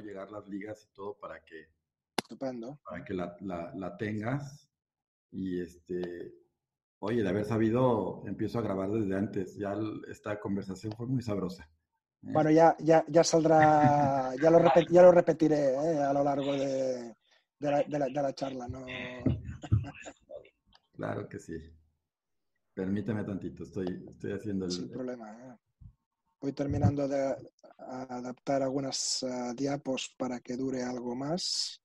llegar las ligas y todo Estupendo. para que la tengas. Y oye, de haber sabido, empiezo a grabar desde antes. Ya esta conversación fue muy sabrosa. Bueno, ya saldrá, ya lo repetiré a lo largo de la charla. ¿No? Claro que sí. Permíteme tantito, estoy haciendo Sin problema. Voy terminando de adaptar algunas diapos para que dure algo más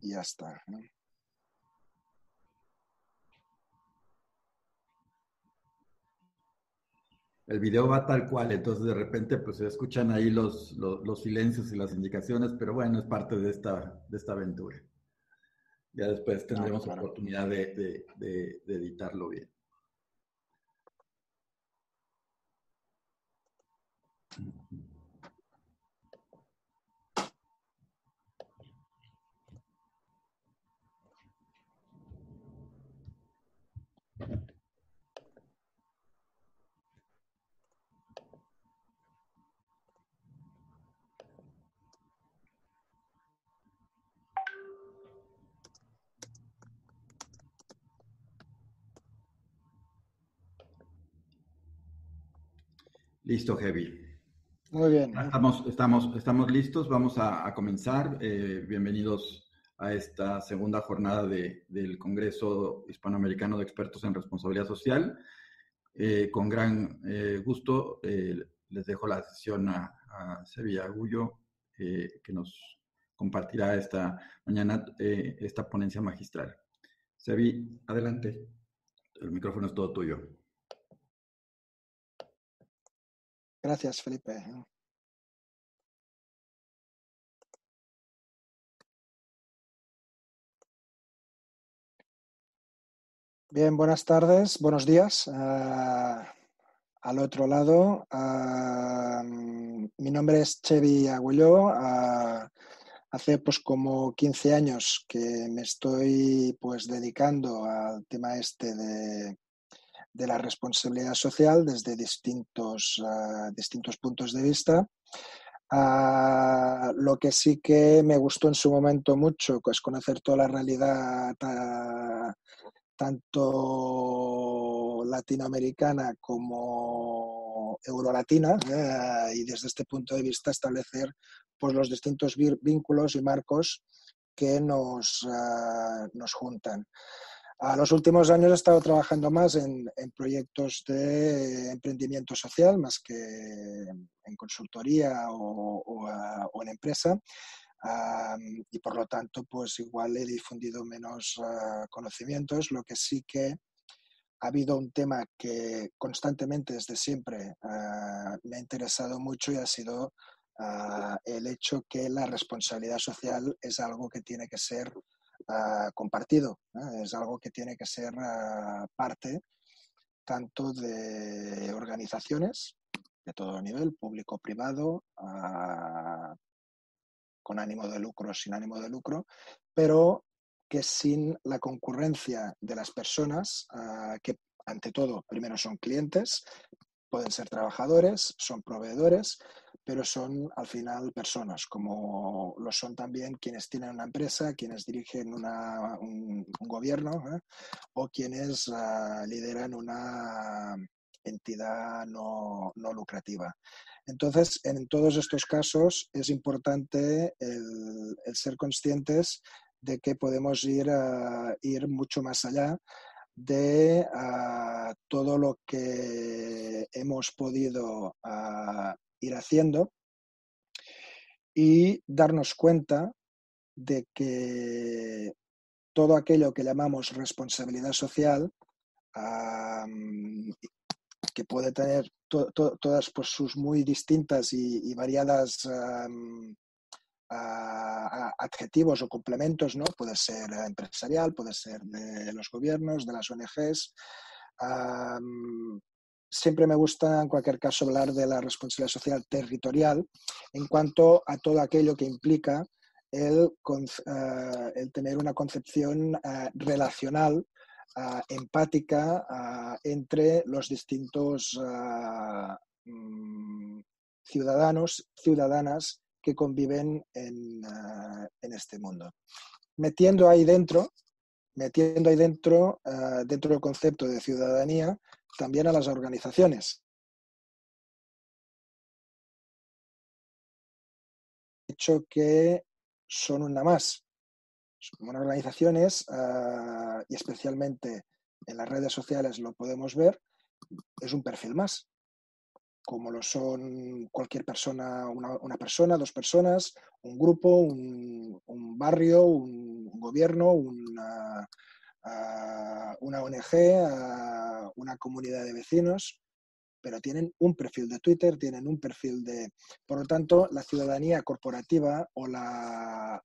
y ya está. ¿No? El video va tal cual, entonces de repente pues se escuchan ahí los silencios y las indicaciones, pero bueno, es parte de esta aventura. Ya después tendremos Claro. oportunidad de editarlo bien. Listo, Heavy. Muy bien. Estamos listos, vamos a comenzar. Bienvenidos a esta segunda jornada del Congreso Hispanoamericano de Expertos en Responsabilidad Social. Con gran gusto les dejo la sesión a Sevilla Agullo, que nos compartirá esta mañana esta ponencia magistral. Sevi, adelante. El micrófono es todo tuyo. Gracias, Felipe. Bien, buenas tardes, buenos días. Al otro lado, mi nombre es Xevi Agüelló. Hace pues como 15 años que me estoy pues dedicando al tema de la responsabilidad social desde distintos puntos de vista. Lo que sí que me gustó en su momento mucho es conocer toda la realidad tanto latinoamericana como eurolatina y desde este punto de vista establecer pues, los distintos vínculos y marcos que nos juntan. A los últimos años he estado trabajando más en proyectos de emprendimiento social, más que en consultoría o en empresa. Y por lo tanto, pues igual he difundido menos conocimientos. Lo que sí que ha habido un tema que constantemente desde siempre me ha interesado mucho y ha sido el hecho que la responsabilidad social es algo que tiene que ser compartido, es algo que tiene que ser parte tanto de organizaciones de todo nivel, público-privado, con ánimo de lucro o sin ánimo de lucro, pero que sin la concurrencia de las personas, que ante todo primero son clientes, pueden ser trabajadores, son proveedores, pero son al final personas, como lo son también quienes tienen una empresa, quienes dirigen un gobierno o quienes lideran una entidad no lucrativa. Entonces, en todos estos casos es importante el ser conscientes de que podemos ir mucho más allá de todo lo que hemos podido ir haciendo y darnos cuenta de que todo aquello que llamamos responsabilidad social, que puede tener todas pues, sus muy distintas y variadas adjetivos o complementos, ¿no? Puede ser empresarial, puede ser de los gobiernos, de las ONGs. Siempre me gusta, en cualquier caso, hablar de la responsabilidad social territorial en cuanto a todo aquello que implica el tener una concepción relacional, empática entre los distintos ciudadanos, ciudadanas que conviven en este mundo. Metiendo ahí dentro, dentro del concepto de ciudadanía, también a las organizaciones. De hecho, que son una más. Como organizaciones, y especialmente en las redes sociales lo podemos ver, es un perfil más, como lo son cualquier persona, una persona, dos personas, un grupo, un barrio, un gobierno, una ONG, una comunidad de vecinos, pero tienen un perfil de Twitter, tienen un perfil de... Por lo tanto, la ciudadanía corporativa o la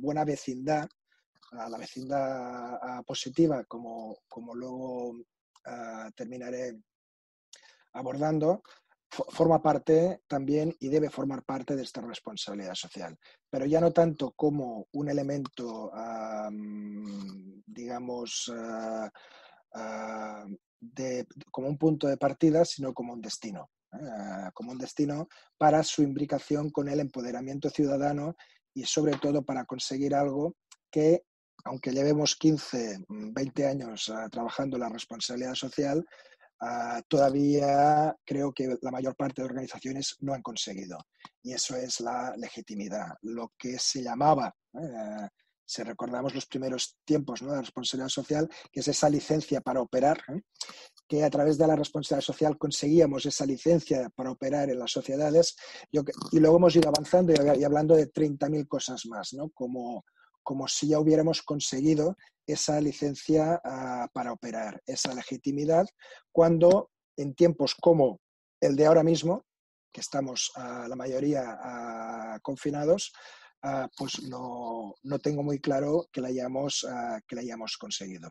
buena vecindad, la vecindad positiva, como luego terminaré abordando, forma parte también y debe formar parte de esta responsabilidad social. Pero ya no tanto como un elemento, digamos, como un punto de partida, sino como un destino. Como un destino para su imbricación con el empoderamiento ciudadano y sobre todo para conseguir algo que, aunque llevemos 15, 20 años trabajando la responsabilidad social, todavía creo que la mayor parte de organizaciones no han conseguido. Y eso es la legitimidad. Lo que se llamaba, si recordamos los primeros tiempos, ¿no?, de la responsabilidad social, que es esa licencia para operar, que a través de la responsabilidad social conseguíamos esa licencia para operar en las sociedades, y luego hemos ido avanzando y hablando de 30.000 cosas más, ¿no?, como si ya hubiéramos conseguido esa licencia para operar, esa legitimidad, cuando en tiempos como el de ahora mismo, que estamos la mayoría confinados, pues no tengo muy claro que la hayamos conseguido.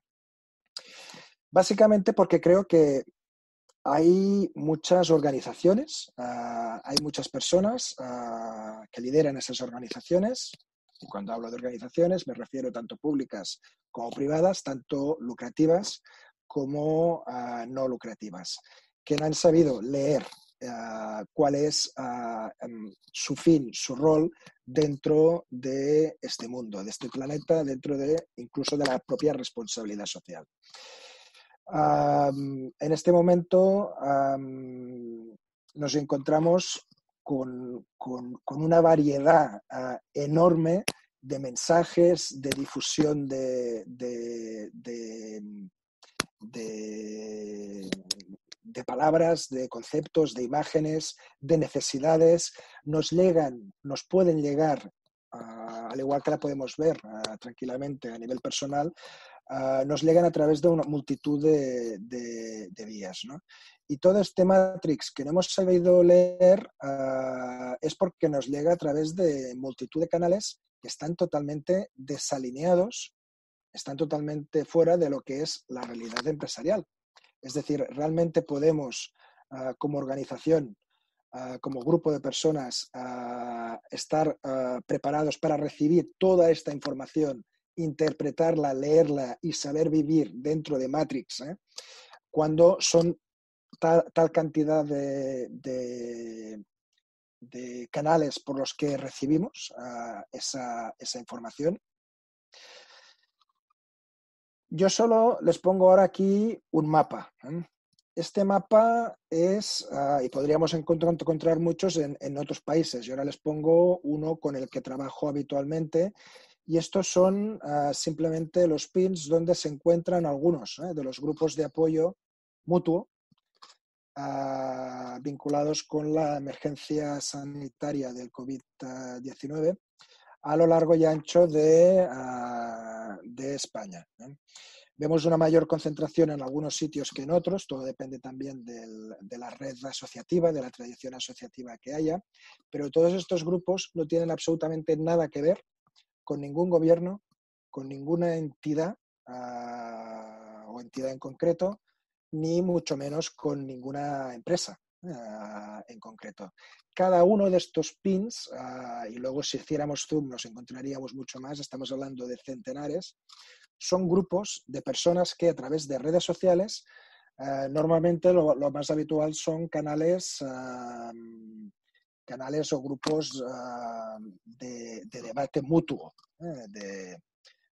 Básicamente porque creo que hay muchas organizaciones, hay muchas personas que lideran esas organizaciones. Y cuando hablo de organizaciones me refiero tanto públicas como privadas, tanto lucrativas como no lucrativas, que no han sabido leer cuál es su fin, su rol dentro de este mundo, de este planeta, dentro de incluso de la propia responsabilidad social. En este momento nos encontramos con una variedad enorme de mensajes, de difusión de palabras, de conceptos, de imágenes, de necesidades. Nos pueden llegar, al igual que la podemos ver tranquilamente a nivel personal, nos llegan a través de una multitud de vías, ¿no? Y todo este Matrix que no hemos sabido leer es porque nos llega a través de multitud de canales que están totalmente desalineados, están totalmente fuera de lo que es la realidad empresarial. Es decir, realmente podemos, como organización, como grupo de personas, estar preparados para recibir toda esta información, interpretarla, leerla y saber vivir dentro de Matrix, cuando son tal cantidad de canales por los que recibimos esa información. Yo solo les pongo ahora aquí un mapa. Este mapa es, y podríamos encontrar muchos en otros países. Yo ahora les pongo uno con el que trabajo habitualmente, y estos son simplemente los pins donde se encuentran algunos de los grupos de apoyo mutuo vinculados con la emergencia sanitaria del COVID-19 a lo largo y ancho de España. Vemos una mayor concentración en algunos sitios que en otros, todo depende también de la red asociativa, de la tradición asociativa que haya, pero todos estos grupos no tienen absolutamente nada que ver con ningún gobierno, con ninguna entidad o entidad en concreto, ni mucho menos con ninguna empresa en concreto. Cada uno de estos pins, y luego si hiciéramos zoom nos encontraríamos mucho más, estamos hablando de centenares, son grupos de personas que a través de redes sociales, normalmente lo más habitual son canales canales o grupos de debate mutuo, de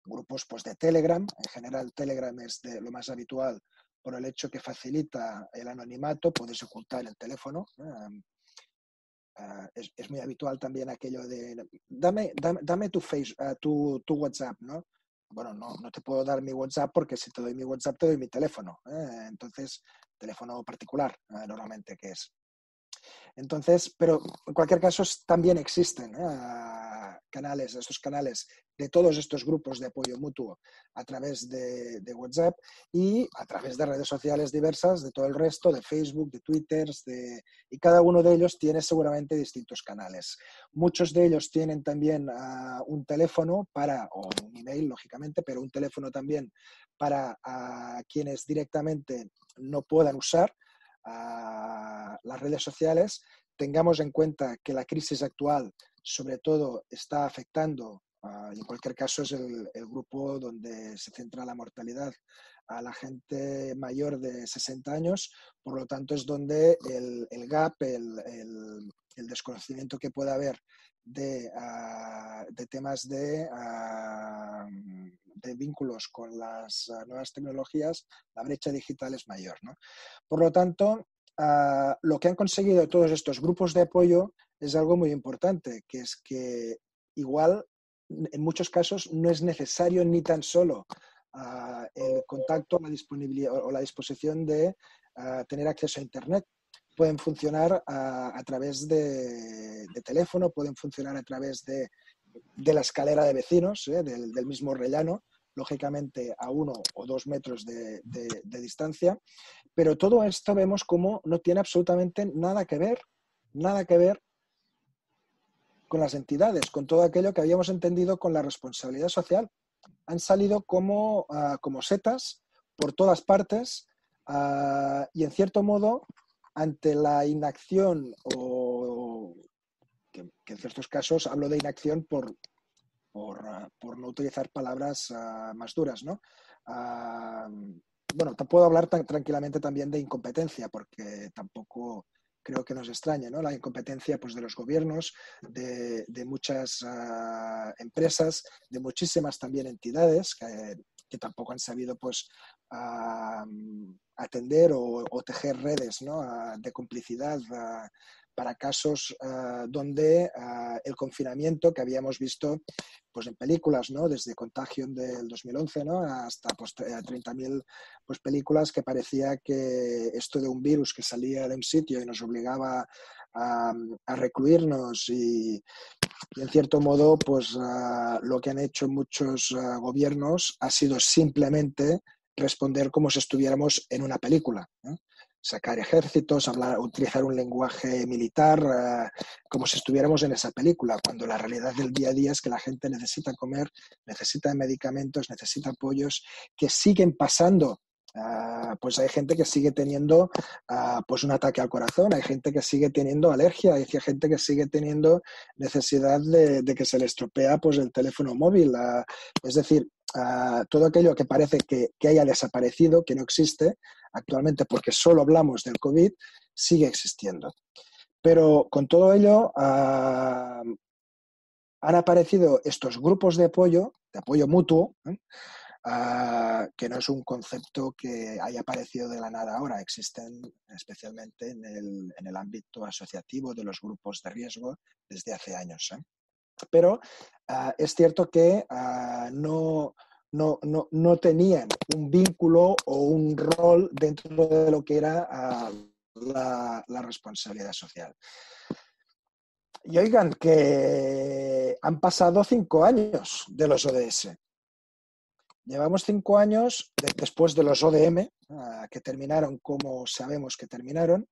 grupos pues, de Telegram. En general, Telegram es de lo más habitual por el hecho que facilita el anonimato, puedes ocultar el teléfono. Es muy habitual también aquello de dame tu WhatsApp, ¿no? Bueno, no te puedo dar mi WhatsApp porque si te doy mi WhatsApp te doy mi teléfono. Entonces, teléfono particular normalmente que es. Entonces, pero en cualquier caso también existen canales, esos canales de todos estos grupos de apoyo mutuo a través de WhatsApp y a través de redes sociales diversas, de todo el resto, de Facebook, de Twitter, y cada uno de ellos tiene seguramente distintos canales. Muchos de ellos tienen también un teléfono o un email, lógicamente, pero un teléfono también para quienes directamente no puedan usar las redes sociales. Tengamos en cuenta que la crisis actual sobre todo está afectando, y en cualquier caso es el grupo donde se centra la mortalidad, a la gente mayor de 60 años, por lo tanto es donde el gap, el desconocimiento que pueda haber de temas de vínculos con las nuevas tecnologías, la brecha digital es mayor, ¿no? Por lo tanto, lo que han conseguido todos estos grupos de apoyo es algo muy importante, que es que igual en muchos casos no es necesario ni tan solo el contacto, la disponibilidad o la disposición de tener acceso a Internet. Pueden funcionar a través de teléfono, pueden funcionar a través de la escalera de vecinos, del mismo rellano, lógicamente a 1 o 2 metros de distancia, pero todo esto vemos como no tiene absolutamente nada que ver con las entidades, con todo aquello que habíamos entendido con la responsabilidad social. Han salido como setas por todas partes y en cierto modo ante la inacción o que en ciertos casos hablo de inacción por no utilizar palabras más duras, ¿no? Bueno, puedo hablar tranquilamente también de incompetencia, porque tampoco creo que nos extrañe, ¿no? La incompetencia pues, de los gobiernos, de muchas empresas, de muchísimas también entidades que tampoco han sabido pues, atender o tejer redes, ¿no? De complicidad para casos donde el confinamiento que habíamos visto pues en películas, ¿no? Desde Contagion del 2011, ¿no? Hasta pues, 30.000 pues, películas que parecía que esto de un virus que salía de un sitio y nos obligaba a recluirnos y en cierto modo pues lo que han hecho muchos gobiernos ha sido simplemente responder como si estuviéramos en una película, ¿no? Sacar ejércitos, utilizar un lenguaje militar, como si estuviéramos en esa película, cuando la realidad del día a día es que la gente necesita comer, necesita medicamentos, necesita apoyos, que siguen pasando. Pues hay gente que sigue teniendo pues un ataque al corazón, hay gente que sigue teniendo alergia, hay gente que sigue teniendo necesidad de que se le estropea pues, el teléfono móvil. Es decir, todo aquello que parece que haya desaparecido, que no existe actualmente porque solo hablamos del COVID, sigue existiendo. Pero con todo ello han aparecido estos grupos de apoyo mutuo, que no es un concepto que haya aparecido de la nada ahora, existen especialmente en el ámbito asociativo de los grupos de riesgo desde hace años. Pero es cierto que no tenían un vínculo o un rol dentro de lo que era la responsabilidad social. Y oigan, que han pasado 5 años de los ODS. Llevamos 5 años después de los ODM, que terminaron como sabemos que terminaron,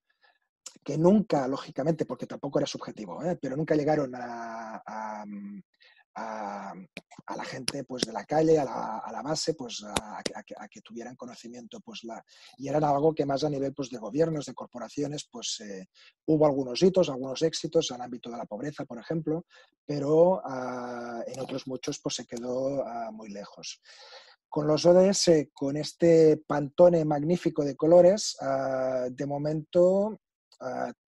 que nunca, lógicamente, porque tampoco era subjetivo, pero nunca llegaron a la gente pues, de la calle, a la base, pues, a que tuvieran conocimiento. Pues, y era algo que más a nivel pues, de gobiernos, de corporaciones, pues hubo algunos hitos, algunos éxitos en el ámbito de la pobreza, por ejemplo, pero en otros muchos pues, se quedó muy lejos. Con los ODS, con este pantone magnífico de colores, de momento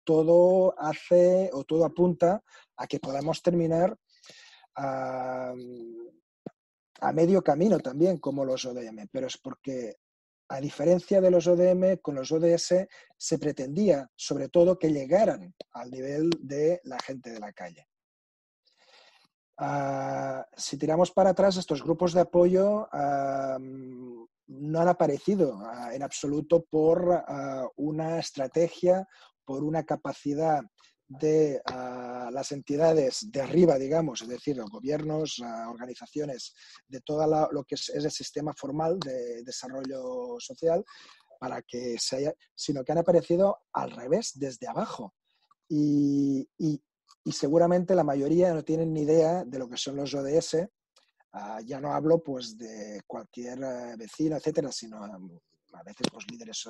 todo hace o todo apunta a que podamos terminar a medio camino también como los ODM, pero es porque a diferencia de los ODM, con los ODS se pretendía sobre todo que llegaran al nivel de la gente de la calle. Si tiramos para atrás, estos grupos de apoyo no han aparecido en absoluto por una estrategia, por una capacidad de las entidades de arriba, digamos, es decir, los gobiernos, organizaciones, de todo lo que es el sistema formal de desarrollo social, para que se haya, sino que han aparecido al revés, desde abajo. Y seguramente la mayoría no tienen ni idea de lo que son los ODS. Ya no hablo pues de cualquier vecino, etcétera, sino a veces pues líderes,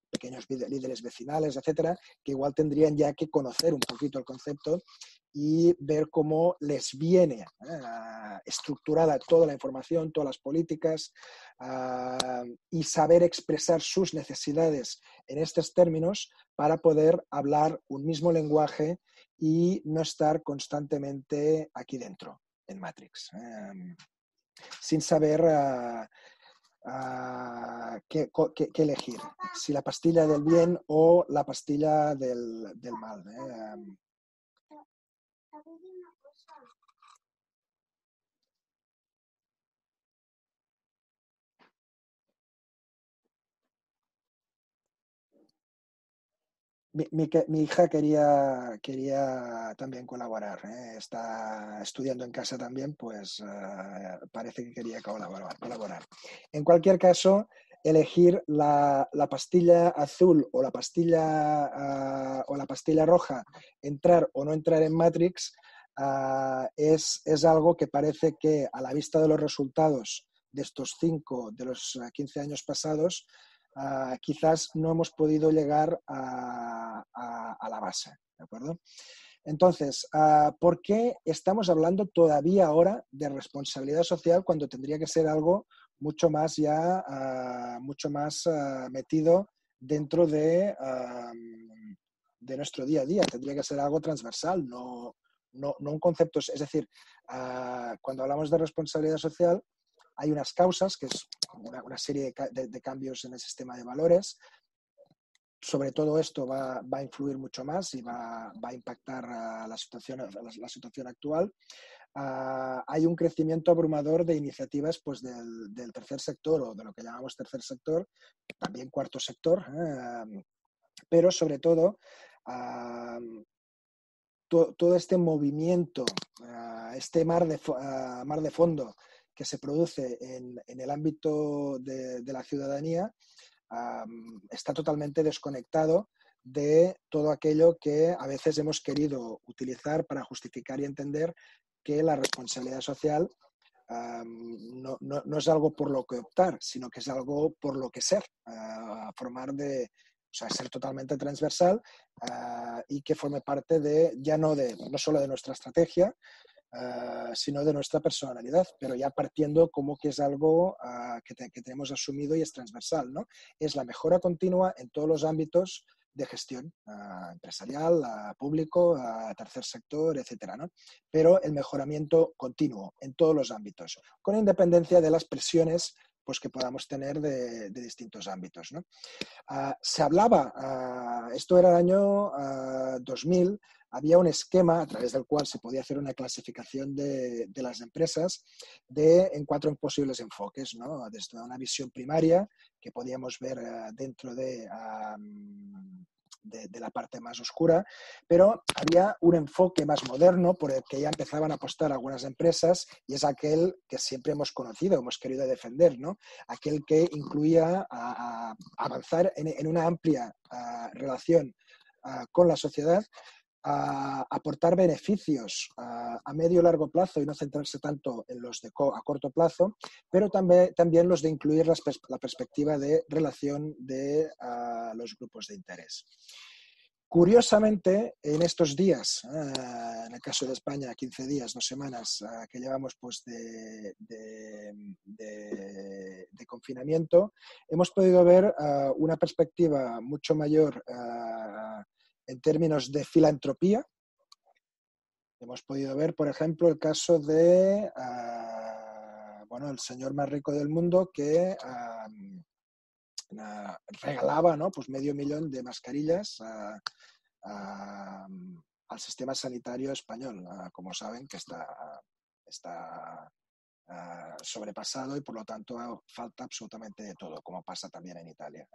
pequeños líderes vecinales, etcétera, que igual tendrían ya que conocer un poquito el concepto y ver cómo les viene estructurada toda la información, todas las políticas, y saber expresar sus necesidades en estos términos para poder hablar un mismo lenguaje y no estar constantemente aquí dentro, en Matrix, sin saber qué elegir, si la pastilla del bien o la pastilla del mal. Mi hija quería también colaborar, ¿eh? Está estudiando en casa también, pues parece que quería colaborar. En cualquier caso, elegir la pastilla azul o la pastilla roja, entrar o no entrar en Matrix, es algo que parece que a la vista de los resultados de estos 5, de los 15 años pasados, quizás no hemos podido llegar a la base, ¿de acuerdo? Entonces, ¿por qué estamos hablando todavía ahora de responsabilidad social cuando tendría que ser algo mucho más mucho más metido dentro de nuestro día a día? Tendría que ser algo transversal, no un concepto. Es decir, cuando hablamos de responsabilidad social, hay unas causas, que es una serie de cambios en el sistema de valores. Sobre todo esto va a influir mucho más y va a impactar la situación actual. Hay un crecimiento abrumador de iniciativas pues, del tercer sector o de lo que llamamos tercer sector, también cuarto sector, pero sobre todo todo este movimiento, este mar de fondo que se produce en el ámbito de la ciudadanía, está totalmente desconectado de todo aquello que a veces hemos querido utilizar para justificar y entender que la responsabilidad social no es algo por lo que optar, sino que es algo por lo que ser, formar o sea, ser totalmente transversal, y que forme parte no solo de nuestra estrategia, sino de nuestra personalidad, pero ya partiendo como que es algo que tenemos asumido y es transversal, ¿no? Es la mejora continua en todos los ámbitos de gestión, empresarial, público, tercer sector, etcétera, ¿no? Pero el mejoramiento continuo en todos los ámbitos, con independencia de las presiones pues, que podamos tener de distintos ámbitos, ¿no? Se hablaba, esto era el año 2000, había un esquema a través del cual se podía hacer una clasificación de las empresas en 4 posibles enfoques, ¿no? Desde una visión primaria, que podíamos ver dentro de la parte más oscura, pero había un enfoque más moderno por el que ya empezaban a apostar algunas empresas, y es aquel que siempre hemos conocido, hemos querido defender, ¿no? Aquel que incluía a avanzar en una amplia relación con la sociedad, aportar beneficios a medio y largo plazo y no centrarse tanto en los a corto plazo, pero también los de incluir la perspectiva de relación de los grupos de interés. Curiosamente, en estos días, en el caso de España, 15 días, 2 semanas que llevamos pues, de confinamiento, hemos podido ver una perspectiva mucho mayor en términos de filantropía. Hemos podido ver, por ejemplo, el caso de el señor más rico del mundo que regalaba, ¿no?, pues $500,000 de mascarillas al sistema sanitario español. Como saben, que está sobrepasado y por lo tanto falta absolutamente de todo, como pasa también en Italia.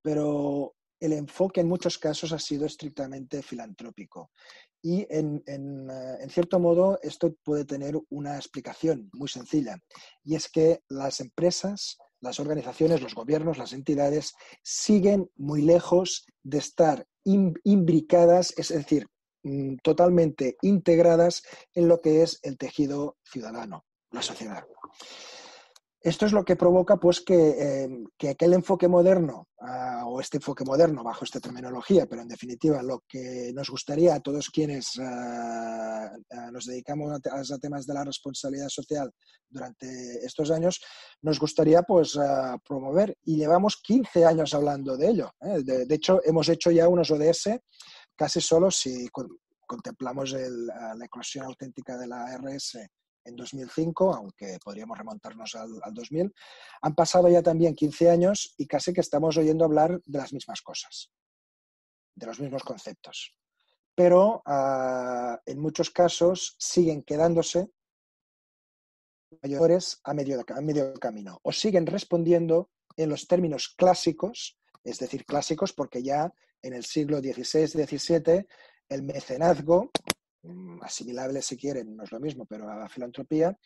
Pero el enfoque en muchos casos ha sido estrictamente filantrópico y en cierto modo esto puede tener una explicación muy sencilla, y es que las empresas, las organizaciones, los gobiernos, las entidades siguen muy lejos de estar imbricadas, es decir, totalmente integradas en lo que es el tejido ciudadano, la sociedad. Esto es lo que provoca, pues, que aquel enfoque moderno, o este enfoque moderno bajo esta terminología, pero en definitiva lo que nos gustaría a todos quienes nos dedicamos a temas de la responsabilidad social durante estos años, nos gustaría, pues, promover. Y llevamos 15 años hablando de ello. De hecho, hemos hecho ya unos ODS casi solo si contemplamos la eclosión auténtica de la RS en 2005, aunque podríamos remontarnos al 2000. Han pasado ya también 15 años y casi que estamos oyendo hablar de las mismas cosas, de los mismos conceptos. Pero en muchos casos siguen quedándose mayores a medio camino, o siguen respondiendo en los términos clásicos, es decir, clásicos porque ya en el siglo XVI-XVII el mecenazgo, asimilable si quieren, no es lo mismo, pero a la filantropía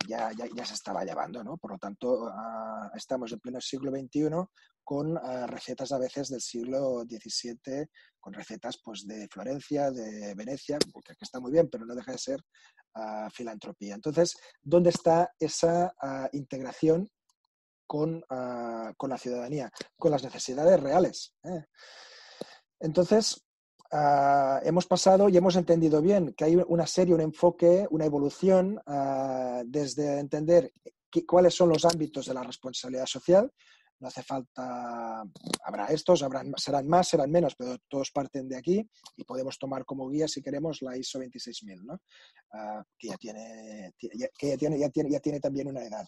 ya se estaba llevando, ¿no? Por lo tanto, estamos en pleno siglo XXI con recetas a veces del siglo XVII, con recetas, pues, de Florencia, de Venecia, que está muy bien, pero no deja de ser filantropía. Entonces, ¿dónde está esa integración con la ciudadanía, con las necesidades reales? Entonces, hemos pasado y hemos entendido bien que hay un enfoque, una evolución desde entender cuáles son los ámbitos de la responsabilidad social. No hace falta, habrá estos, serán más, serán menos, pero todos parten de aquí y podemos tomar como guía, si queremos, la ISO 26000, ¿no? Que ya tiene también una edad.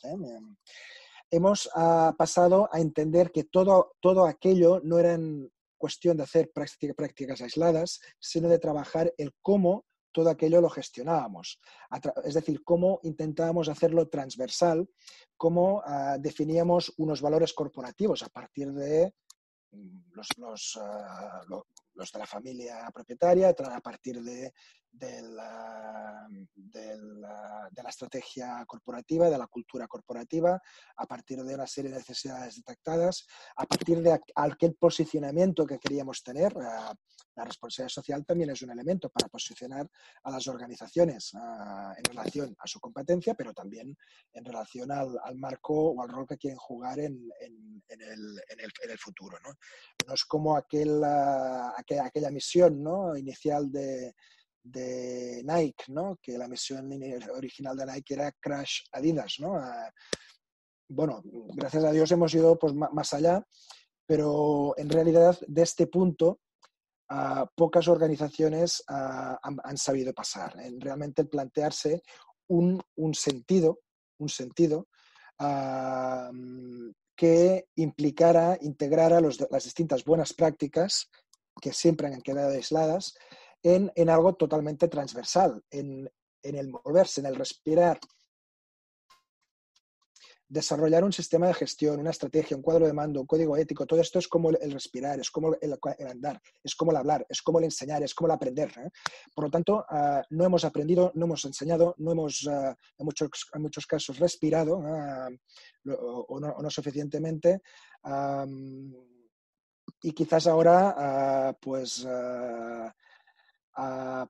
Hemos pasado a entender que todo aquello no eran cuestión de hacer prácticas aisladas, sino de trabajar el cómo todo aquello lo gestionábamos. Es decir, cómo intentábamos hacerlo transversal, cómo definíamos unos valores corporativos a partir de los de la familia propietaria, a partir de la estrategia corporativa, de la cultura corporativa, a partir de una serie de necesidades detectadas, a partir de aquel posicionamiento que queríamos tener. La responsabilidad social también es un elemento para posicionar a las organizaciones en relación a su competencia, pero también en relación al marco o al rol que quieren jugar en el futuro, ¿no? No es como aquella misión, ¿no?, inicial de Nike, ¿no?, que la misión original de Nike era Crash Adidas, ¿no? Bueno, gracias a Dios hemos ido, pues, más allá, pero en realidad de este punto pocas organizaciones han sabido pasar. Realmente plantearse un sentido que integrara las distintas buenas prácticas que siempre han quedado aisladas en algo totalmente transversal, en el moverse, en el respirar, desarrollar un sistema de gestión, una estrategia, un cuadro de mando, un código ético. Todo esto es como el respirar, es como el andar, es como el hablar, es como el enseñar, es como el aprender. Por lo tanto, no hemos aprendido, no hemos enseñado, no hemos en muchos casos respirado o no suficientemente. Y quizás ahora,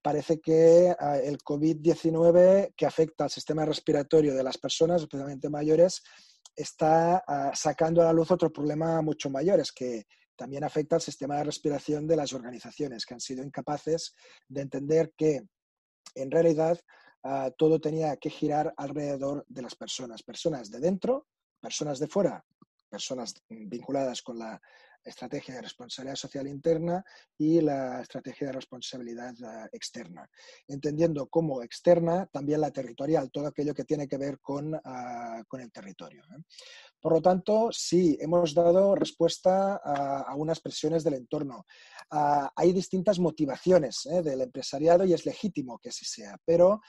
parece que el COVID-19, que afecta al sistema respiratorio de las personas, especialmente mayores, está sacando a la luz otro problema mucho mayor, es que también afecta al sistema de respiración de las organizaciones, que han sido incapaces de entender que en realidad todo tenía que girar alrededor de las personas de dentro, personas de fuera, personas vinculadas con la estrategia de responsabilidad social interna y la estrategia de responsabilidad externa, entendiendo como externa también la territorial, todo aquello que tiene que ver con el territorio. Por lo tanto, sí, hemos dado respuesta a unas presiones del entorno. Hay distintas motivaciones del empresariado y es legítimo que así sea, pero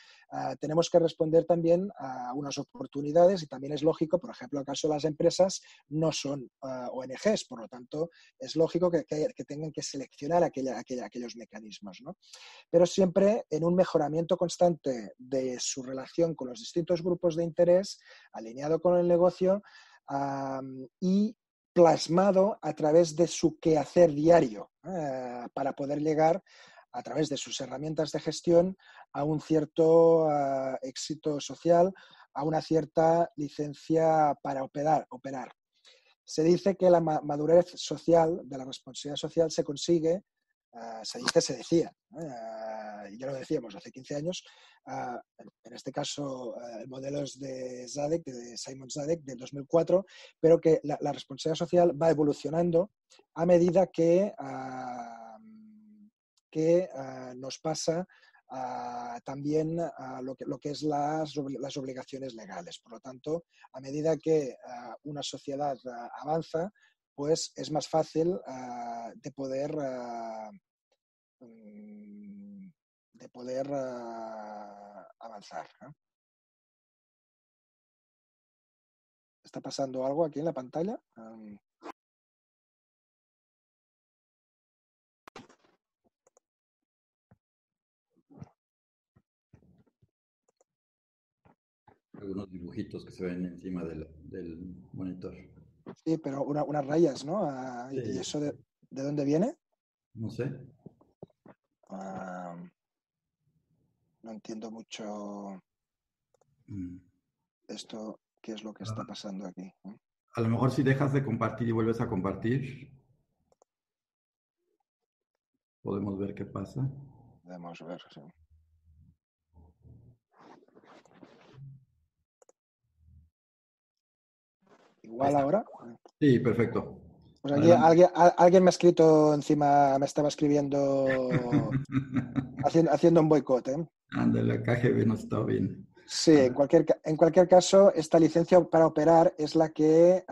tenemos que responder también a unas oportunidades y también es lógico, por ejemplo, en el caso de las empresas no son ONGs, por lo tanto es lógico que tengan que seleccionar aquellos mecanismos, ¿no? Pero siempre en un mejoramiento constante de su relación con los distintos grupos de interés, alineado con el negocio, y plasmado a través de su quehacer diario para poder llegar a través de sus herramientas de gestión a un cierto éxito social, a una cierta licencia para operar. Se dice que la madurez social, de la responsabilidad social, se consigue, se decía, ya lo decíamos hace 15 años, en este caso el modelo es de Simon Zadek, del 2004, pero que la responsabilidad social va evolucionando a medida que nos pasa también lo que es las obligaciones legales. Por lo tanto, a medida que una sociedad avanza, pues es más fácil de poder avanzar. ¿Está pasando algo aquí en la pantalla? Algunos dibujitos que se ven encima del monitor. Sí, pero unas rayas, ¿no? Sí. ¿Y eso de dónde viene? No sé. No entiendo mucho esto, qué es lo que está pasando aquí. A lo mejor si dejas de compartir y vuelves a compartir, podemos ver qué pasa. Podemos ver, sí. Igual ahora. Sí, perfecto. Pues aquí alguien me ha escrito encima, me estaba escribiendo, haciendo un boicot, ¿eh? Anda, la KGB no está bien. Sí, en cualquier caso, esta licencia para operar es la que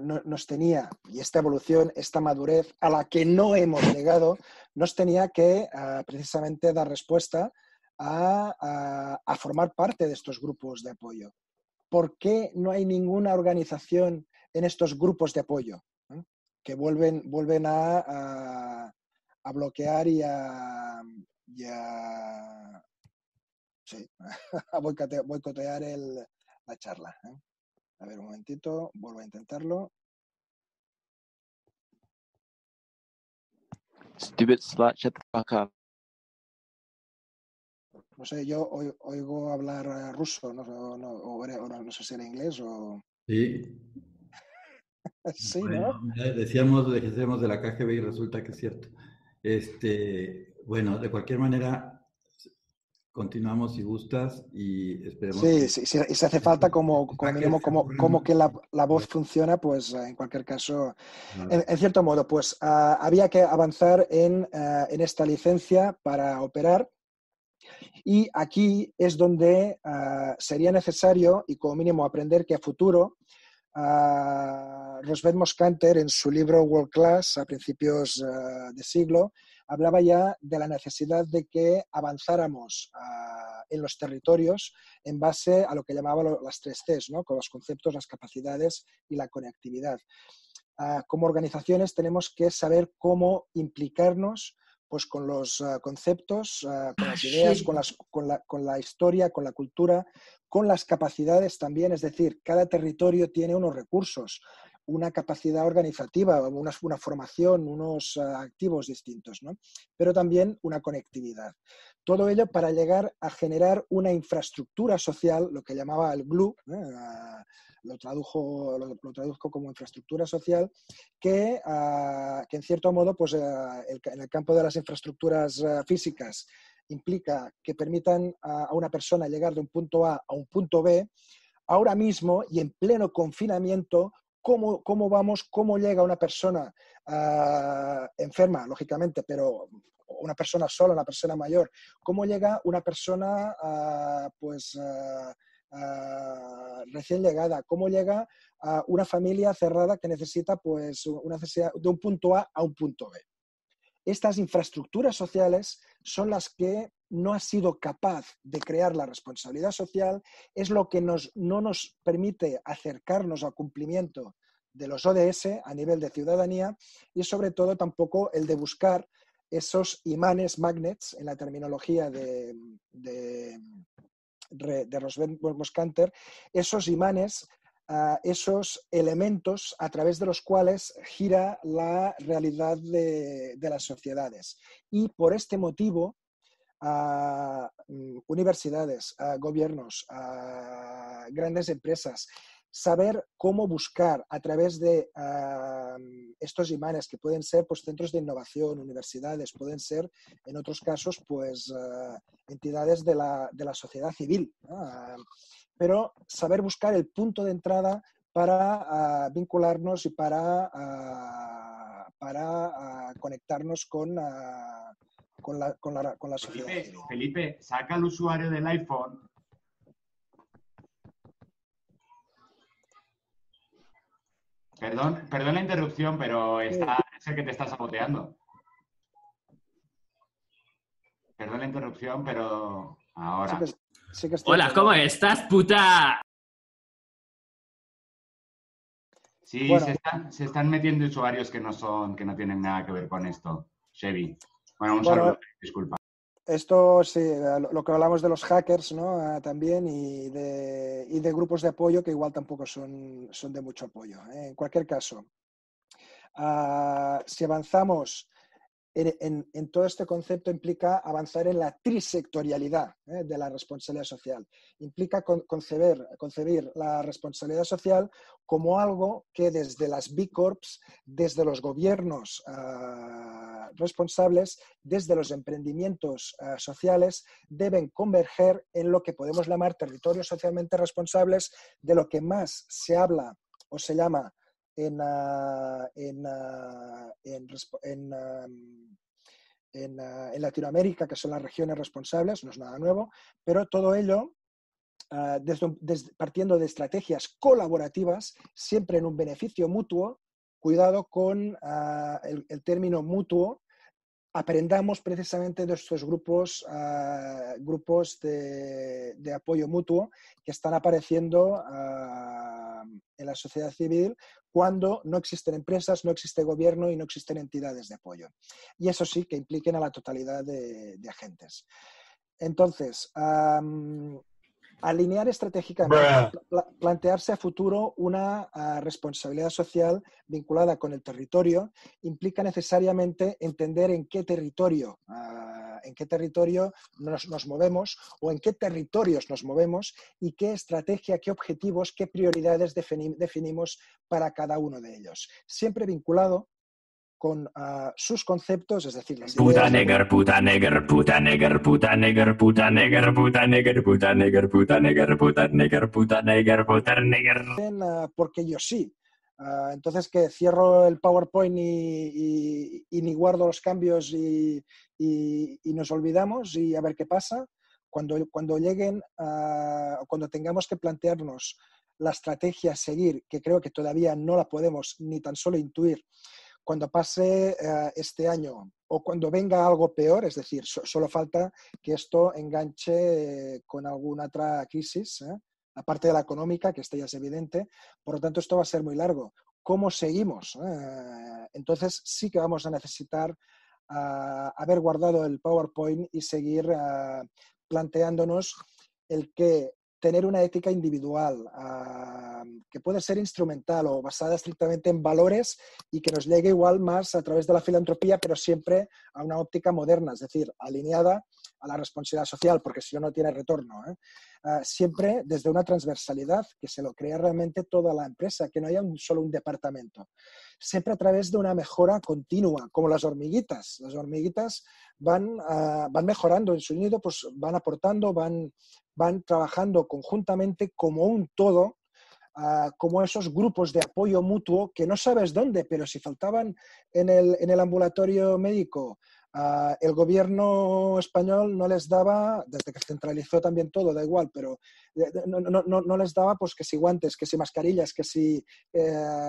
nos tenía, y esta evolución, esta madurez a la que no hemos llegado, nos tenía que precisamente dar respuesta a formar parte de estos grupos de apoyo. ¿Por qué no hay ninguna organización en estos grupos de apoyo que vuelven a bloquear y a boicotear la charla? A ver, un momentito, vuelvo a intentarlo. Stupid slut, shut the fuck up. No sé, yo oigo hablar ruso, no sé si era inglés o... Sí. Sí, Bueno, ¿no? decíamos de la KGB y resulta que es cierto. Bueno, de cualquier manera, continuamos si gustas y esperemos Sí, que... sí, sí, y si hace falta como mínimo como que la voz Claro. funciona, pues en cualquier caso, en cierto modo, pues había que avanzar en esta licencia para operar. Y aquí es donde sería necesario, y como mínimo aprender que a futuro, Rosbeth Moskanter en su libro World Class a principios de siglo hablaba ya de la necesidad de que avanzáramos en los territorios en base a lo que llamaba las 3 Cs, ¿no? Con los conceptos, las capacidades y la conectividad. Como organizaciones tenemos que saber cómo implicarnos pues con los conceptos, con las ideas, con la historia, con la cultura, con las capacidades también, es decir, cada territorio tiene unos recursos, una capacidad organizativa, una formación, unos activos distintos, ¿no? Pero también una conectividad. Todo ello para llegar a generar una infraestructura social, lo que llamaba el GLU, lo traduzco como infraestructura social, que en cierto modo, pues, en el campo de las infraestructuras físicas, implica que permitan a una persona llegar de un punto A a un punto B, ahora mismo y en pleno confinamiento, cómo llega una persona enferma, lógicamente, pero una persona sola, una persona mayor, cómo llega una persona recién llegada, cómo llega a una familia cerrada que necesita pues, una necesidad de un punto A a un punto B. Estas infraestructuras sociales son las que no ha sido capaz de crear la responsabilidad social, es lo que no nos permite acercarnos al cumplimiento de los ODS a nivel de ciudadanía y sobre todo tampoco el de buscar esos imanes, magnets, en la terminología de Roswell-Moscanter, esos imanes, esos elementos a través de los cuales gira la realidad de las sociedades. Y por este motivo, universidades, gobiernos, grandes empresas, saber cómo buscar a través de estos imanes que pueden ser pues, centros de innovación, universidades, pueden ser en otros casos pues, entidades de la sociedad civil, pero saber buscar el punto de entrada para vincularnos y para conectarnos con la sociedad civil. Felipe, saca al usuario del iPhone. Perdón la interrupción, pero sé que te está saboteando. Perdón la interrupción, pero ahora. Sí que Hola, ¿cómo estás, puta? Sí, bueno, se están metiendo usuarios que no tienen nada que ver con esto. Chevy. Bueno, un saludo, disculpa. Esto sí, lo que hablamos de los hackers, ¿no? También y de grupos de apoyo que igual tampoco son de mucho apoyo. En cualquier caso, si avanzamos en todo este concepto, implica avanzar en la trisectorialidad de la responsabilidad social. Implica concebir la responsabilidad social como algo que desde las B Corps, desde los gobiernos responsables, desde los emprendimientos sociales, deben converger en lo que podemos llamar territorios socialmente responsables, de lo que más se habla o se llama en Latinoamérica, que son las regiones responsables, no es nada nuevo, pero todo ello partiendo de estrategias colaborativas, siempre en un beneficio mutuo. Cuidado con el término mutuo. Aprendamos precisamente de estos grupos de apoyo mutuo que están apareciendo en la sociedad civil cuando no existen empresas, no existe gobierno y no existen entidades de apoyo. Y eso sí que impliquen a la totalidad de agentes. Entonces, alinear estratégicamente, plantearse a futuro una responsabilidad social vinculada con el territorio implica necesariamente entender en qué territorio nos movemos o en qué territorios nos movemos y qué estrategia, qué objetivos, qué prioridades definimos para cada uno de ellos. Siempre vinculado con sus conceptos, es decir, las puta ideas... Neger, puta neger, puta neger, puta neger, puta neger, puta neger, puta neger, puta neger, puta neger, puta neger, puta neger. Porque yo sí. Entonces que cierro el PowerPoint y ni guardo los cambios y nos olvidamos y a ver qué pasa. Cuando lleguen, cuando tengamos que plantearnos la estrategia a seguir, que creo que todavía no la podemos ni tan solo intuir, cuando pase este año o cuando venga algo peor, es decir, solo falta que esto enganche con alguna otra crisis, aparte de la económica, que esta ya es evidente. Por lo tanto, esto va a ser muy largo. ¿Cómo seguimos? Entonces sí que vamos a necesitar haber guardado el PowerPoint y seguir planteándonos el que tener una ética individual que puede ser instrumental o basada estrictamente en valores y que nos llegue igual más a través de la filantropía, pero siempre a una óptica moderna, es decir, alineada a la responsabilidad social, porque si no, no tiene retorno. Siempre desde una transversalidad, que se lo crea realmente toda la empresa, que no haya solo un departamento. Siempre a través de una mejora continua, como las hormiguitas. Las hormiguitas van mejorando en su nido, pues van aportando, van trabajando conjuntamente como un todo como esos grupos de apoyo mutuo que no sabes dónde, pero si faltaban en el ambulatorio médico, el gobierno español no les daba, desde que centralizó también todo, da igual, pero no les daba pues que si guantes, que si mascarillas, que si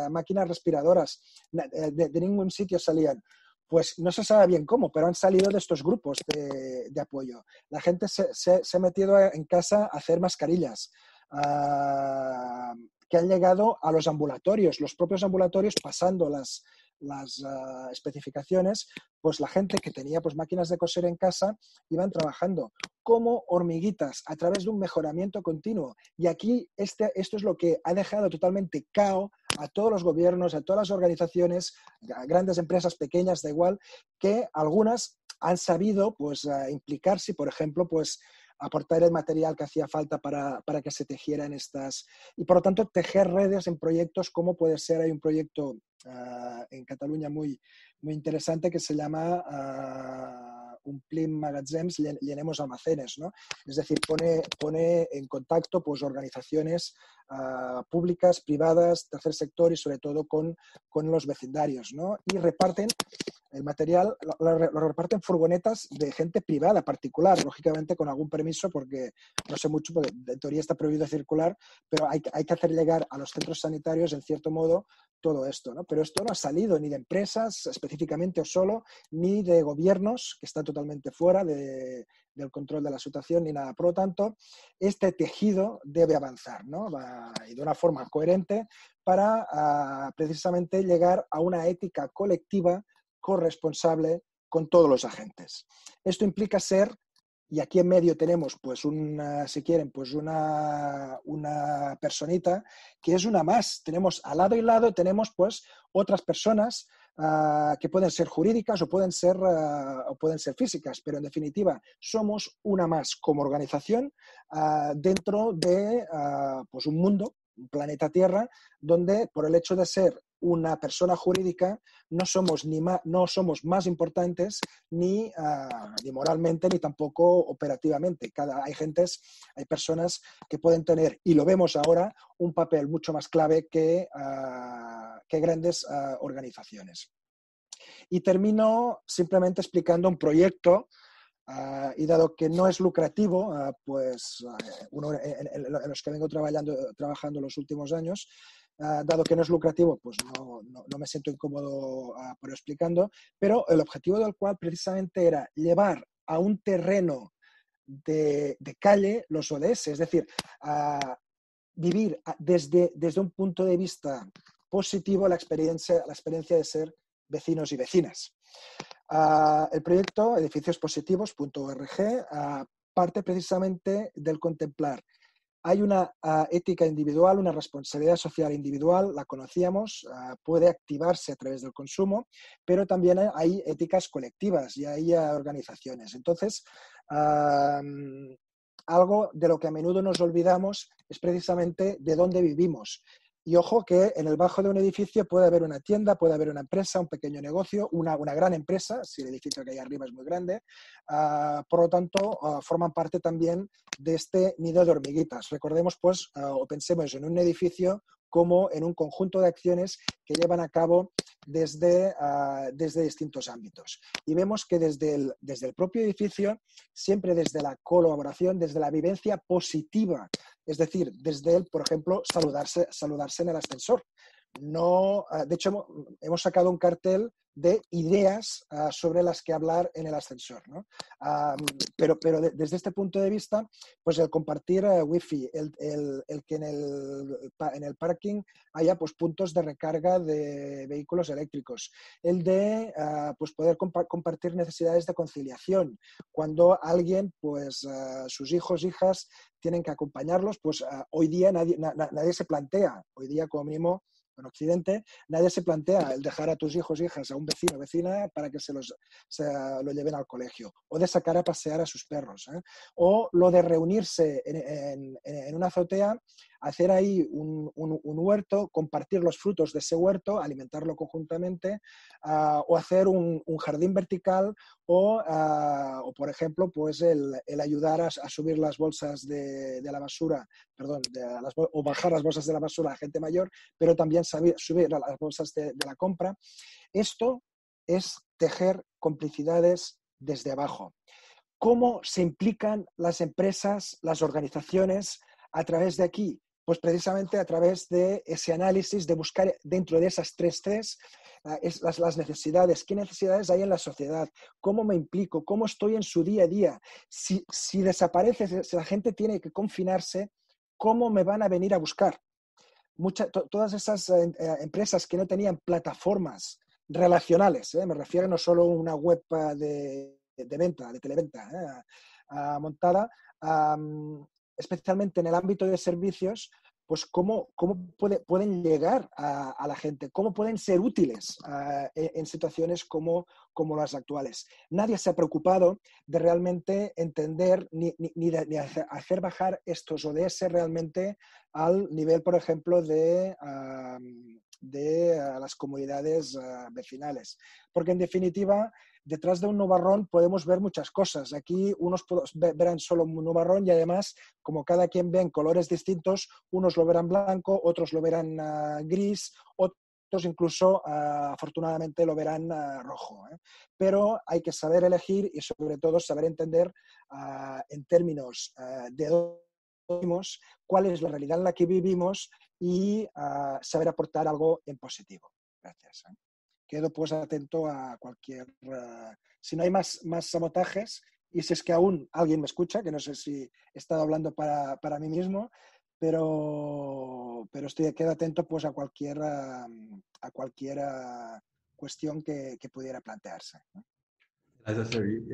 máquinas respiradoras, de ningún sitio salían. Pues no se sabe bien cómo, pero han salido de estos grupos de apoyo. La gente se ha metido en casa a hacer mascarillas, que han llegado a los ambulatorios, los propios ambulatorios pasando las especificaciones, pues la gente que tenía pues máquinas de coser en casa iban trabajando como hormiguitas a través de un mejoramiento continuo. Y aquí esto es lo que ha dejado totalmente cao a todos los gobiernos, a todas las organizaciones, a grandes empresas, pequeñas, da igual, que algunas han sabido pues implicarse, por ejemplo, pues aportar el material que hacía falta para que se tejieran estas, y por lo tanto tejer redes en proyectos como puede ser, hay un proyecto en Cataluña muy interesante que se llama Omplim Magatzems, llenemos almacenes, ¿no? Es decir, pone en contacto pues, organizaciones públicas, privadas, tercer sector y sobre todo con los vecindarios, ¿no? Y reparten el material, lo reparten furgonetas de gente privada, particular, lógicamente con algún permiso, porque no sé mucho, porque en teoría está prohibido circular, pero hay que hacer llegar a los centros sanitarios, en cierto modo, todo esto, ¿no? Pero esto no ha salido ni de empresas específicamente o solo, ni de gobiernos, que están totalmente fuera del control de la situación, ni nada. Por lo tanto, este tejido debe avanzar, ¿no? Y de una forma coherente para precisamente llegar a una ética colectiva corresponsable con todos los agentes. Esto implica ser, y aquí en medio tenemos, pues si quieren, pues una personita que es una más. Tenemos al lado y lado, tenemos pues otras personas que pueden ser jurídicas o pueden ser físicas, pero en definitiva somos una más como organización dentro de pues un mundo, un planeta Tierra, donde por el hecho de ser una persona jurídica no somos más importantes ni moralmente ni tampoco operativamente. Hay personas que pueden tener, y lo vemos ahora, un papel mucho más clave que grandes organizaciones. Y termino simplemente explicando un proyecto. Y dado que no es lucrativo, pues en los que vengo trabajando los últimos años, dado que no es lucrativo, pues no me siento incómodo por explicando, pero el objetivo del cual precisamente era llevar a un terreno de calle los ODS, es decir, vivir desde un punto de vista positivo la experiencia de ser vecinos y vecinas. El proyecto edificiospositivos.org parte precisamente del contemplar. Hay una ética individual, una responsabilidad social individual, la conocíamos, puede activarse a través del consumo, pero también hay éticas colectivas y hay organizaciones. Entonces, algo de lo que a menudo nos olvidamos es precisamente de dónde vivimos. Y ojo que en el bajo de un edificio puede haber una tienda, puede haber una empresa, un pequeño negocio, una gran empresa, si el edificio que hay arriba es muy grande. Por lo tanto, forman parte también de este nido de hormiguitas. Recordemos, pues, o pensemos en un edificio como en un conjunto de acciones que llevan a cabo desde distintos ámbitos. Y vemos que desde el propio edificio, siempre desde la colaboración, desde la vivencia positiva, es decir, desde el, por ejemplo, saludarse en el ascensor. No, de hecho, hemos sacado un cartel de ideas sobre las que hablar en el ascensor, ¿no? Pero desde este punto de vista, pues el compartir wifi, el que en el parking haya pues puntos de recarga de vehículos eléctricos, el de pues poder compartir necesidades de conciliación. Cuando alguien, pues sus hijos, hijas, tienen que acompañarlos, pues hoy día nadie se plantea, hoy día como mínimo, en Occidente, nadie se plantea el dejar a tus hijos e hijas a un vecino o vecina para que lo lleven al colegio, o de sacar a pasear a sus perros, o lo de reunirse en una azotea hacer ahí un huerto, compartir los frutos de ese huerto, alimentarlo conjuntamente, o hacer un jardín vertical, o por ejemplo, pues el ayudar a subir las bolsas de la basura, perdón, o bajar las bolsas de la basura a la gente mayor, pero también subir las bolsas de la compra. Esto es tejer complicidades desde abajo. ¿Cómo se implican las empresas, las organizaciones a través de aquí? Pues precisamente a través de ese análisis, de buscar dentro de esas 3 Cs las necesidades. ¿Qué necesidades hay en la sociedad? ¿Cómo me implico? ¿Cómo estoy en su día a día? Si desaparece, si la gente tiene que confinarse, ¿cómo me van a venir a buscar? Todas esas empresas que no tenían plataformas relacionales, me refiero no solo a una web de venta, de televenta montada, especialmente en el ámbito de servicios, pues cómo pueden llegar a la gente, cómo pueden ser útiles en situaciones como las actuales. Nadie se ha preocupado de realmente entender ni de hacer bajar estos ODS realmente al nivel, por ejemplo, de las comunidades vecinales. Porque en definitiva, detrás de un nubarrón podemos ver muchas cosas. Aquí unos verán solo un nubarrón y además, como cada quien ve en colores distintos, unos lo verán blanco, otros lo verán gris, otros incluso, afortunadamente, lo verán rojo. Pero hay que saber elegir y sobre todo saber entender en términos de dónde vivimos, cuál es la realidad en la que vivimos y saber aportar algo en positivo. Gracias. Quedo pues atento a cualquier... si no hay más sabotajes, y si es que aún alguien me escucha, que no sé si he estado hablando para mí mismo, pero quedo atento pues a cualquier cuestión que pudiera plantearse. Gracias, Xavi.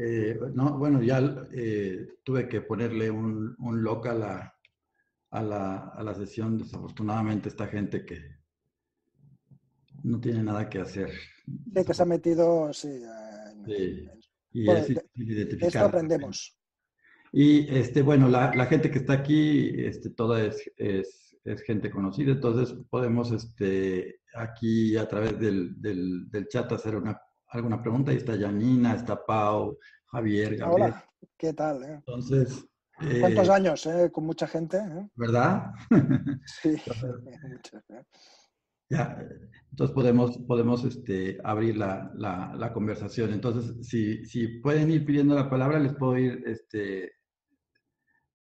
No, bueno, ya tuve que ponerle un lock a la sesión. Desafortunadamente, esta gente que no tiene nada que hacer. Sí, que se ha metido, sí. Sí. Y Bueno, es difícil de identificar. esto aprendemos. Y bueno, la gente que está aquí, toda es gente conocida, entonces podemos aquí a través del chat hacer alguna pregunta. Ahí está Janina, está Pau, Javier, Gabriel. Hola, ¿qué tal? Entonces, ¿Cuántos años? Con mucha gente. ¿verdad? Sí, Entonces, muchas. ya, entonces podemos abrir la conversación. Entonces, si pueden ir pidiendo la palabra, les puedo ir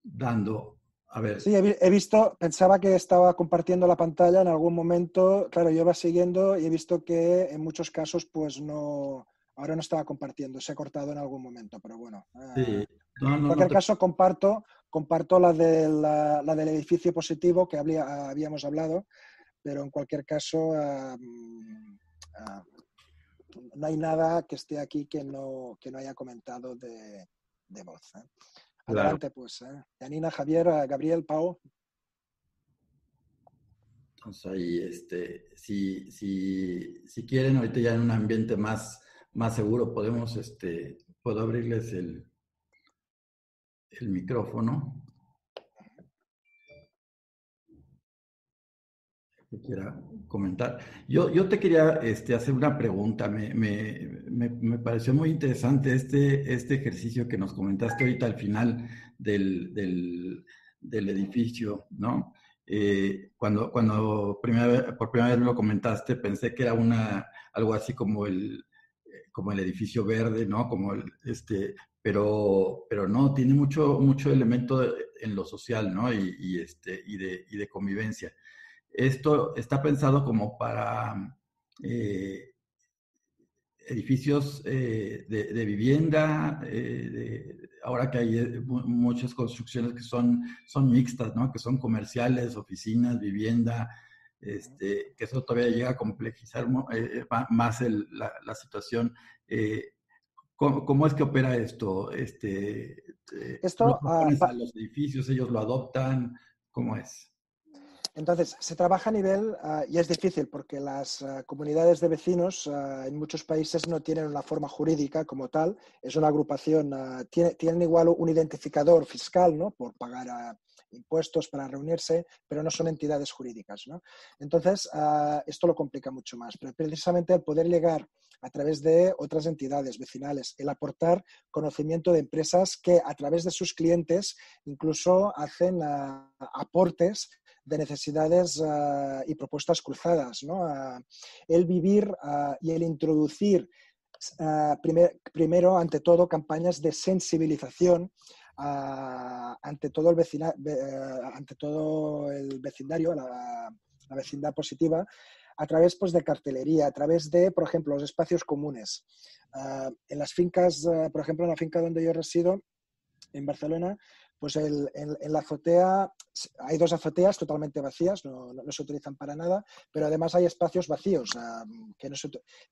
dando. A ver. Sí, he visto, pensaba que estaba compartiendo la pantalla en algún momento. Claro, yo iba siguiendo y he visto que en muchos casos, pues no, ahora no estaba compartiendo, se ha cortado en algún momento, pero bueno. Sí. En cualquier caso, comparto la del edificio positivo que habíamos hablado, pero en cualquier caso no hay nada que esté aquí que no haya comentado de voz. Adelante, Claro. pues. Janina, Javier, Gabriel, Pau. Entonces ahí, si quieren, ahorita ya en un ambiente más seguro, puedo abrirles el micrófono. Que quiera comentar. Yo te quería hacer una pregunta. Me pareció muy interesante este ejercicio que nos comentaste ahorita al final del edificio, ¿no? Cuando por primera vez lo comentaste, pensé que era algo así como el edificio verde, ¿no? Pero no, tiene mucho elemento en lo social, ¿no? Y de convivencia. Esto está pensado como para edificios de vivienda, ahora que hay muchas construcciones que son mixtas, ¿no? Que son comerciales, oficinas, vivienda, que eso todavía llega a complejizar más la situación. ¿Cómo es que opera esto? Esto, ¿Lo propones a los edificios, ellos lo adoptan? ¿Cómo es? Entonces, se trabaja a nivel, y es difícil porque las comunidades de vecinos en muchos países no tienen una forma jurídica como tal, es una agrupación, tienen igual un identificador fiscal, ¿no? Por pagar impuestos para reunirse, pero no son entidades jurídicas, ¿no? Entonces, esto lo complica mucho más, pero precisamente el poder llegar a través de otras entidades vecinales, el aportar conocimiento de empresas que a través de sus clientes incluso hacen aportes de necesidades y propuestas cruzadas, ¿no? El vivir y el introducir primero, ante todo, campañas de sensibilización ante todo el vecindario, la vecindad positiva, a través pues, de cartelería, a través de, por ejemplo, los espacios comunes. En las fincas, por ejemplo, en la finca donde yo resido, en Barcelona, pues en la azotea hay 2 azoteas totalmente vacías, no se utilizan para nada, pero además hay espacios vacíos que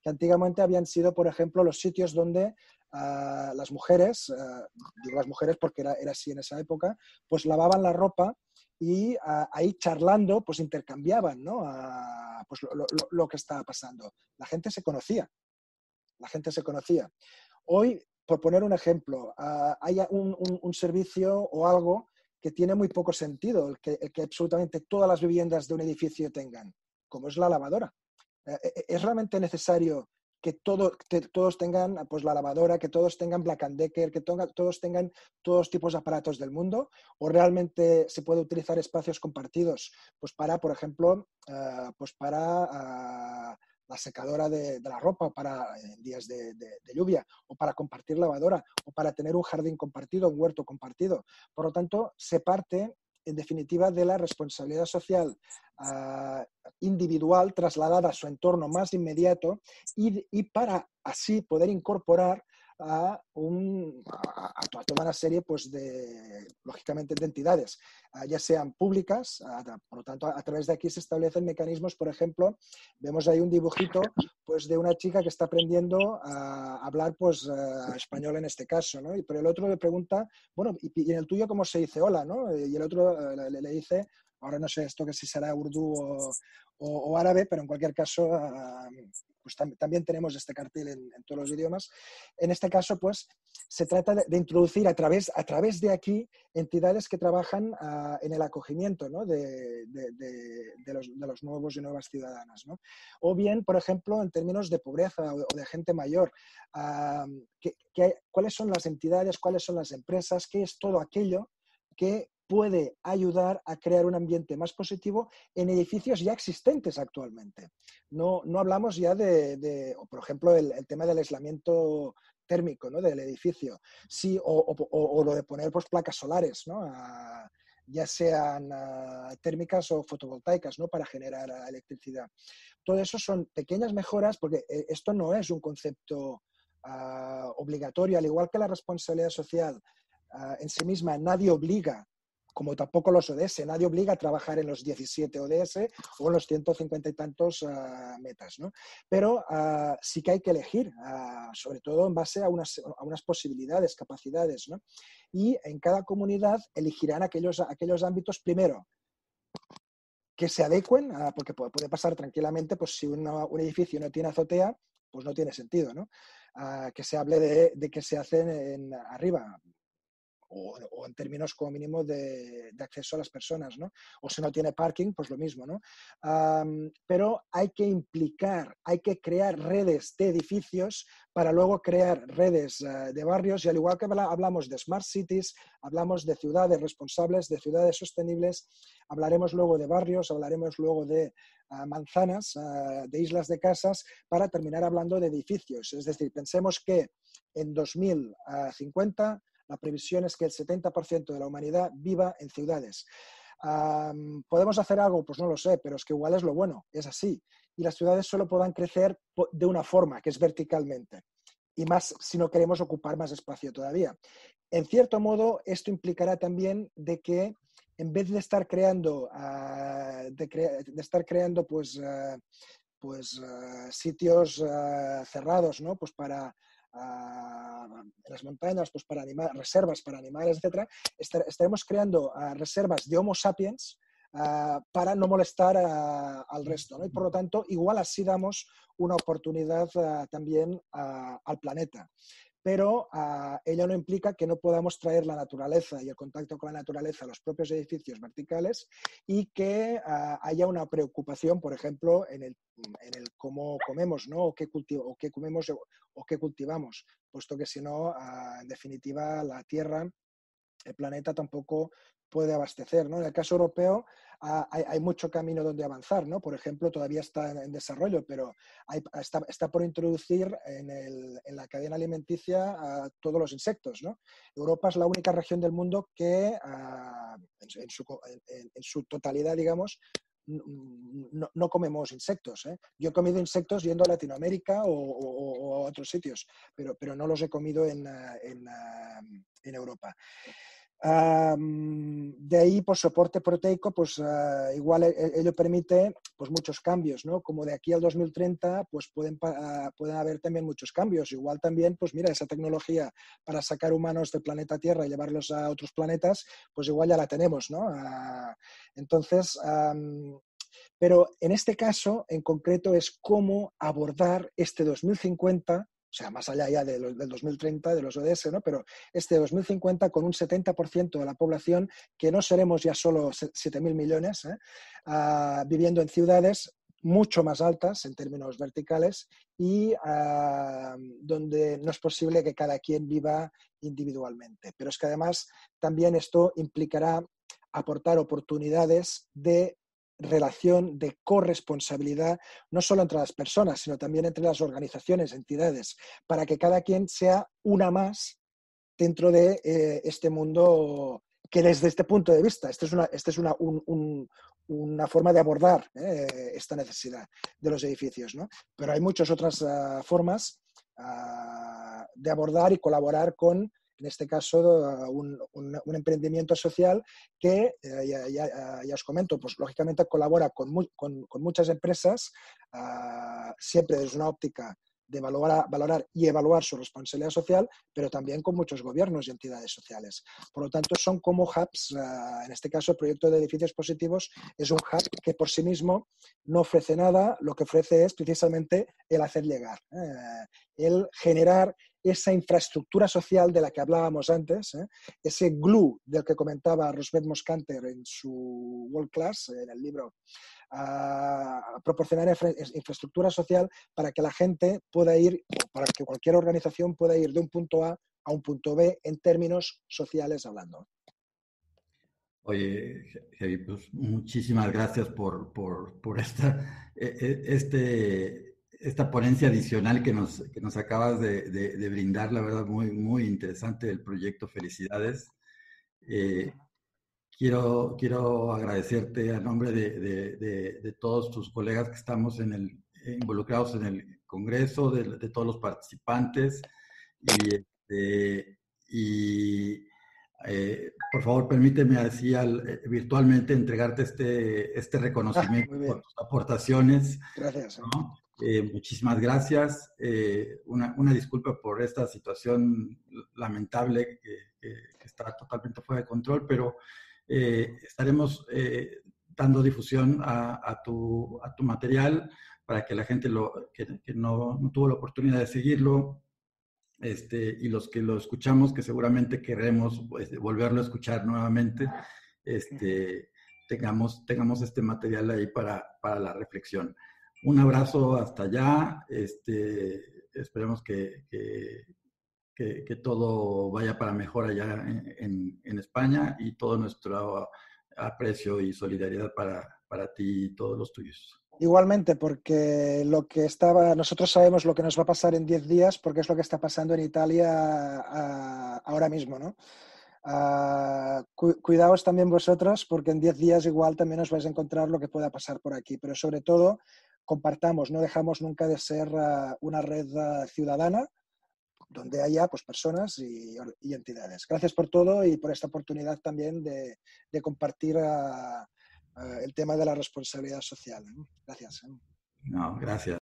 antiguamente habían sido, por ejemplo, los sitios donde las mujeres, digo las mujeres porque era así en esa época, pues lavaban la ropa y ahí charlando pues intercambiaban, ¿no? Pues lo que estaba pasando. La gente se conocía. Hoy, por poner un ejemplo, hay un servicio o algo que tiene muy poco sentido, el que absolutamente todas las viviendas de un edificio tengan, como es la lavadora. ¿Es realmente necesario que todos tengan pues, la lavadora, que todos tengan Black & Decker, que todos tengan todos tipos de aparatos del mundo? ¿O realmente se puede utilizar espacios compartidos pues para, por ejemplo, pues para la secadora de la ropa o para días de lluvia, o para compartir lavadora, o para tener un jardín compartido, un huerto compartido? Por lo tanto, se parte, en definitiva, de la responsabilidad social individual trasladada a su entorno más inmediato y para así poder incorporar a toda una serie, pues, lógicamente, de entidades, ya sean públicas. Por lo tanto, a través de aquí se establecen mecanismos, por ejemplo, vemos ahí un dibujito pues, de una chica que está aprendiendo a hablar pues, español en este caso, ¿no? Pero el otro le pregunta, bueno, ¿y en el tuyo cómo se dice hola, ¿no? Y el otro le dice, ahora no sé esto que si será urdu o árabe, pero en cualquier caso pues también tenemos este cartel en todos los idiomas. En este caso, pues, se trata de introducir a través de aquí entidades que trabajan en el acogimiento, ¿no? de los nuevos y nuevas ciudadanas, ¿no? O bien, por ejemplo, en términos de pobreza o de gente mayor, ¿cuáles son las entidades, cuáles son las empresas, qué es todo aquello que puede ayudar a crear un ambiente más positivo en edificios ya existentes actualmente? No hablamos ya por ejemplo, el tema del aislamiento térmico, ¿no? Del edificio. Sí, o lo de poner pues, placas solares, ¿no? Ya sean térmicas o fotovoltaicas, ¿no? Para generar electricidad. Todo eso son pequeñas mejoras porque esto no es un concepto obligatorio, al igual que la responsabilidad social en sí misma nadie obliga, como tampoco los ODS, nadie obliga a trabajar en los 17 ODS o en los 150 y tantos metas, ¿no? Pero sí que hay que elegir, sobre todo en base a unas posibilidades, capacidades, ¿no? Y en cada comunidad elegirán aquellos ámbitos, primero, que se adecuen, porque puede pasar tranquilamente, pues si un edificio no tiene azotea, pues no tiene sentido, ¿no? Que se hable de que se hacen arriba, o en términos como mínimo de acceso a las personas, ¿no? O si no tiene parking, pues lo mismo, ¿no? Pero hay que implicar, hay que crear redes de edificios para luego crear redes de barrios, y al igual que hablamos de smart cities, hablamos de ciudades responsables, de ciudades sostenibles, hablaremos luego de barrios, hablaremos luego de manzanas, de islas de casas, para terminar hablando de edificios. Es decir, pensemos que en 2050 la previsión es que el 70% de la humanidad viva en ciudades. ¿Podemos hacer algo? Pues no lo sé, pero es que igual es lo bueno, es así. Y las ciudades solo podrán crecer de una forma, que es verticalmente. Y más si no queremos ocupar más espacio todavía. En cierto modo, esto implicará también de que en vez de estar creando, sitios cerrados, ¿no? Pues para en las montañas, pues para reservas para animales, etcétera, estaremos creando reservas de Homo sapiens para no molestar al resto, ¿no? Y por lo tanto, igual así damos una oportunidad también al planeta. Pero ello no implica que no podamos traer la naturaleza y el contacto con la naturaleza a los propios edificios verticales y que haya una preocupación, por ejemplo, en el cómo comemos, ¿no? O qué comemos o qué cultivamos, puesto que si no, en definitiva, la Tierra, el planeta tampoco puede abastecer, ¿no? En el caso europeo hay mucho camino donde avanzar, ¿no? Por ejemplo, todavía está en desarrollo, pero está por introducir en la cadena alimenticia todos los insectos, ¿no? Europa es la única región del mundo que en su totalidad, digamos, no comemos insectos, ¿eh? Yo he comido insectos yendo a Latinoamérica o a otros sitios, pero no los he comido en Europa. De ahí, pues, soporte proteico, pues igual ello permite pues muchos cambios, ¿no? Como de aquí al 2030, pues pueden haber también muchos cambios. Igual también, pues mira, esa tecnología para sacar humanos del planeta Tierra y llevarlos a otros planetas, pues igual ya la tenemos, ¿no? Entonces, pero en este caso, en concreto, es cómo abordar este 2050, o sea, más allá ya del 2030, de los ODS, ¿no? Pero este 2050 con un 70% de la población, que no seremos ya solo 7.000 millones, viviendo en ciudades mucho más altas en términos verticales y donde no es posible que cada quien viva individualmente. Pero es que además también esto implicará aportar oportunidades de relación, de corresponsabilidad, no solo entre las personas, sino también entre las organizaciones, entidades, para que cada quien sea una más dentro de este mundo que desde este punto de vista, esta es una forma de abordar esta necesidad de los edificios, ¿no? Pero hay muchas otras formas de abordar y colaborar con, en este caso, un emprendimiento social que, ya os comento, pues lógicamente colabora con muchas empresas, siempre desde una óptica de valorar y evaluar su responsabilidad social, pero también con muchos gobiernos y entidades sociales. Por lo tanto, son como hubs. En este caso, el proyecto de edificios positivos es un hub que por sí mismo no ofrece nada, lo que ofrece es precisamente el hacer llegar, el generar esa infraestructura social de la que hablábamos antes, ese glue del que comentaba Rosbeth Moskanter en su World Class, en el libro, proporcionar infraestructura social para que la gente pueda ir, para que cualquier organización pueda ir de un punto A a un punto B en términos sociales hablando. Oye, Javi, pues muchísimas gracias por esta ponencia adicional que nos acabas de brindar. La verdad, muy, muy interesante el proyecto. Felicidades. Quiero agradecerte a nombre de todos tus colegas que estamos involucrados en el Congreso, de todos los participantes. Por favor, permíteme así virtualmente entregarte este reconocimiento por tus aportaciones. Gracias. ¿No? Muchísimas gracias. Una disculpa por esta situación lamentable que está totalmente fuera de control, pero estaremos dando difusión a tu material para que la gente que no tuvo la oportunidad de seguirlo, y los que lo escuchamos, que seguramente queremos volverlo a escuchar nuevamente, tengamos este material ahí para la reflexión. Un abrazo hasta allá. Esperemos que todo vaya para mejor allá en España, y todo nuestro aprecio y solidaridad para ti y todos los tuyos. Igualmente, porque nosotros sabemos lo que nos va a pasar en 10 días, porque es lo que está pasando en Italia ahora mismo, ¿no? Cuidaos también vosotros, porque en 10 días igual también os vais a encontrar lo que pueda pasar por aquí, pero sobre todo compartamos, no dejamos nunca de ser una red ciudadana donde haya pues personas y entidades. Gracias por todo y por esta oportunidad también de compartir el tema de la responsabilidad social. Gracias. No, gracias.